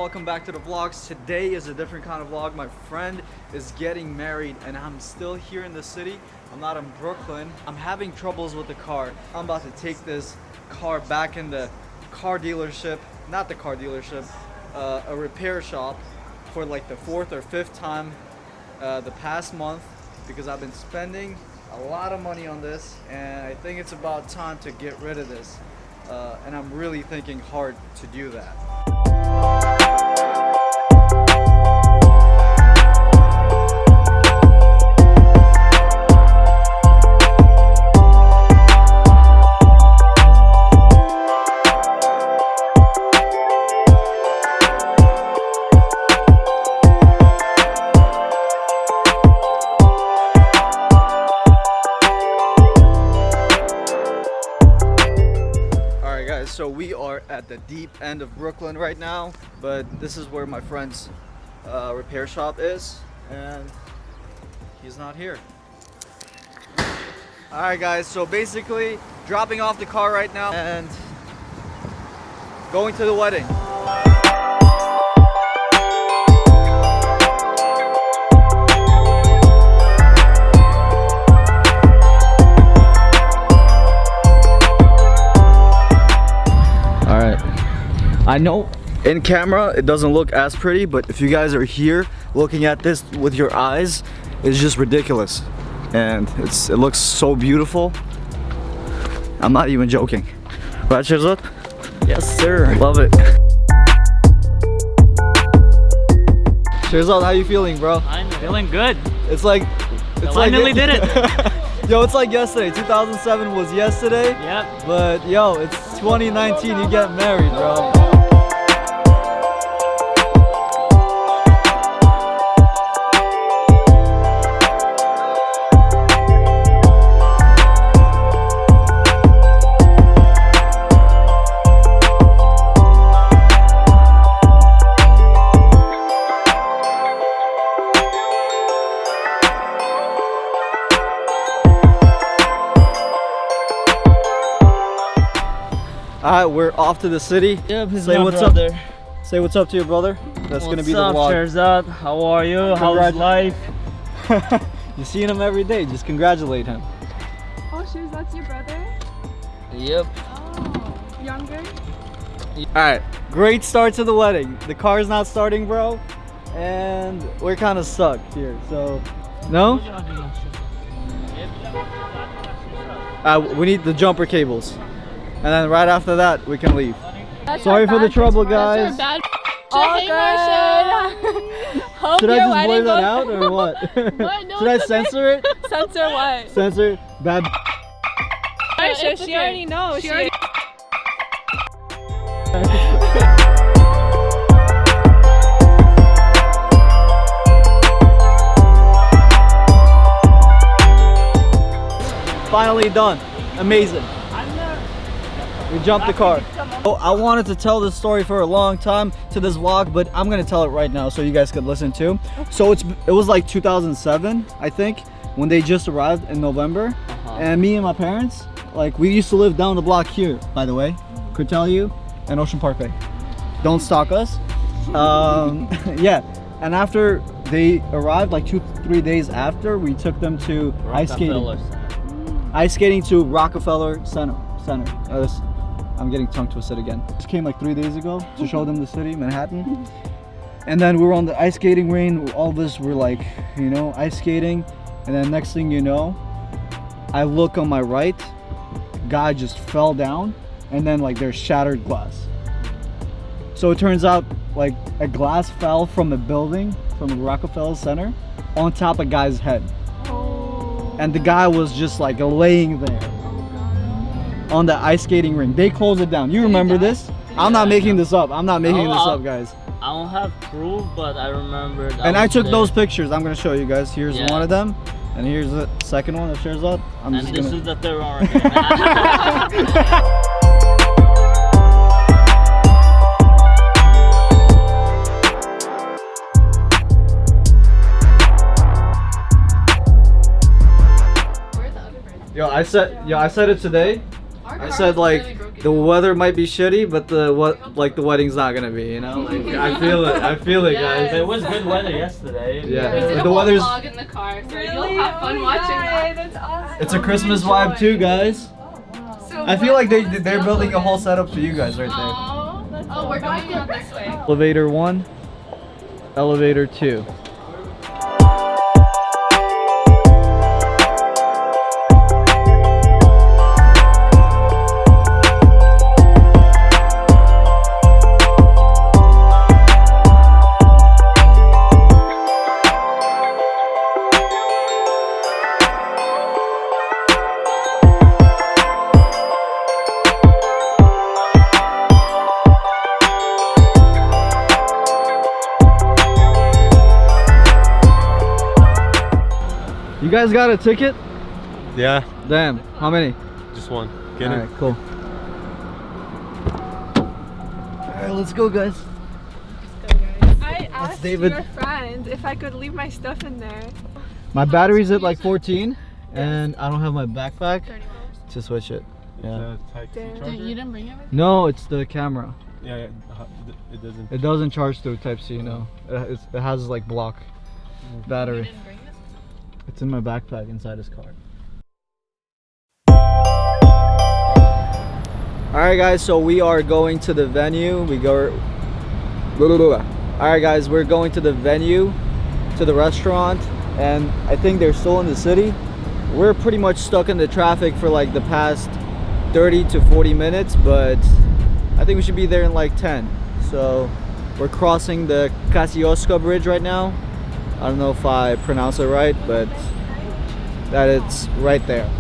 welcome back to the vlogs. Today is a different kind of vlog. My friend is getting married and I'm still here in the city. I'm not in Brooklyn. I'm having troubles with the car. I'm about to take this car back in the car dealership, not the car dealership, a repair shop for like the 4th or 5th time the past month because I've been spending a lot of money on this and I think it's about time to get rid of this. And I'm really thinking hard to do that. So we are at the deep end of Brooklyn right now, but this is where my friend's repair shop is, and he's not here. All right, guys, so basically dropping off the car right now and going to the wedding. I know in camera it doesn't look as pretty, but if you guys are here looking at this with your eyes, it's just ridiculous. And it looks so beautiful. I'm not even joking. Right, Sherzod? Yes, sir. Love it. Sherzod, how you feeling, bro? I'm feeling good. It's like... Finally did it. Yo, it's like yesterday. 2007 was yesterday. Yep. But yo, it's 2019. You get married, bro. Alright, we're off to the city. Yep, he's Say my what's brother. up. Say what's up to your brother. That's gonna be the vlog. What's up, Sherzod? How are you? How's life? You're seeing him every day. Just congratulate him. Oh, Sherzod's your brother? Yep. Oh, younger? Alright, great start to the wedding. The car's not starting, bro. And we're kind of stuck here, so... No? We need the jumper cables. And then right after that, we can leave. Sorry for the trouble, guys. All good. Should I just blur that out or what? What? No, should I censor it? Censor what? Censor it? Bad. She already knows. She already... Finally done. Amazing. We jumped the car. Oh, I wanted to tell this story for a long time to this vlog, but I'm gonna tell it right now so you guys could listen too. So it was like 2007, I think, when they just arrived in November. And me and my parents, like, we used to live down the block here, by the way, could tell you, and Ocean Parkway. Don't stalk us. Yeah, and after they arrived, like 2-3 days after, we took them to ice skating to Rockefeller Center. I'm getting tongue twisted again. Just came like 3 days ago to show them the city, Manhattan. And then we were on the ice skating rink. All this, we're like, you know, ice skating. And then next thing you know, I look on my right, guy just fell down, and then like there's shattered glass. So it turns out like a glass fell from a building, from the Rockefeller Center, on top of a guy's head. And the guy was just like laying there on the ice skating rink. They closed it down. You remember this? I'm not making this up. I'm not making this up, guys. I don't have proof, but I remember. And I took those pictures. I'm gonna show you guys. Here's one of them, and here's the second one of Sherzod. And this is the third one. Yo, I said it today. I said like the weather might be shitty, but the wedding's not gonna be. You know, like I feel it. I feel it, guys. It was good weather yesterday. Yeah, We did but a the whole weather's. vlog in the car, so you'll have fun watching that. That's awesome. It's a Christmas vibe too, guys. I feel like they're building a whole setup for you guys right there. Oh, we're going out this way. Elevator 1, elevator 2. You guys got a ticket? Yeah, Damn, how many? just one. Get it? Alright, cool. Alright, let's go, guys. I asked David. your friend if I could leave my stuff in there. My battery's at like 14, and I don't have my backpack to switch it. Yeah. You didn't bring it with No, it's the camera. Yeah, it doesn't. It doesn't charge through Type-C, no. It has like block battery. You didn't bring it? It's in my backpack inside his car. Alright guys, so we are going to the venue. Alright guys, we're going to the venue, to the restaurant, and I think they're still in the city. We're pretty much stuck in the traffic for like the past 30 to 40 minutes, but I think we should be there in like 10. So we're crossing the Kosciuszko Bridge right now. I don't know if I pronounce it right, but that it's right there.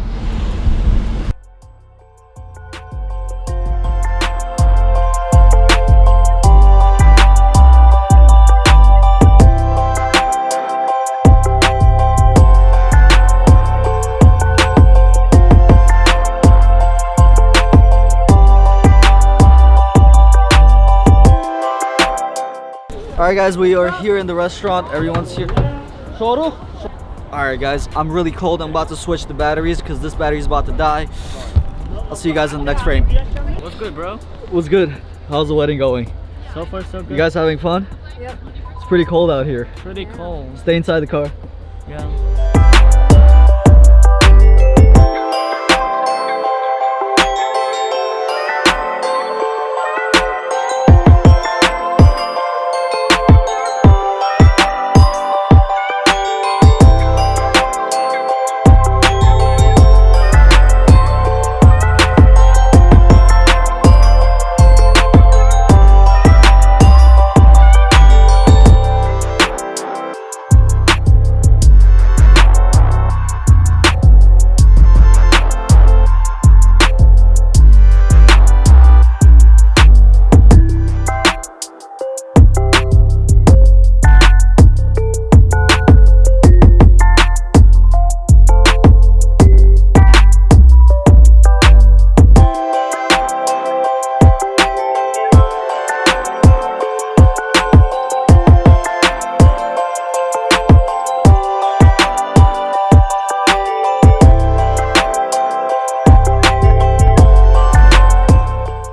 Alright guys, we are here in the restaurant. Everyone's here. Alright guys, I'm really cold. I'm about to switch the batteries because this battery's about to die. I'll see you guys in the next frame. What's good, bro? What's good? How's the wedding going? So far, so good. You guys having fun? Yep. It's pretty cold out here. Pretty cold. Stay inside the car. Yeah.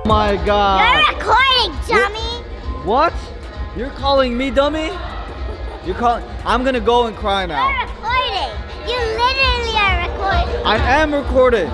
My God. You're recording, dummy! What? You're calling me dummy? You're calling. I'm gonna go and cry now. You're recording! You literally are recording! I am recording.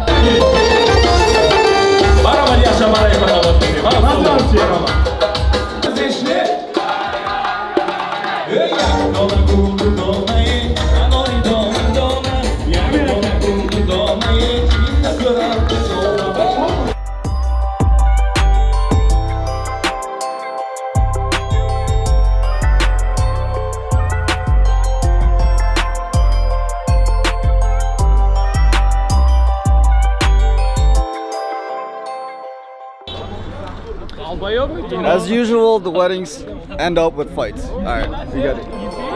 As usual, the weddings end up with fights. Alright, we got it.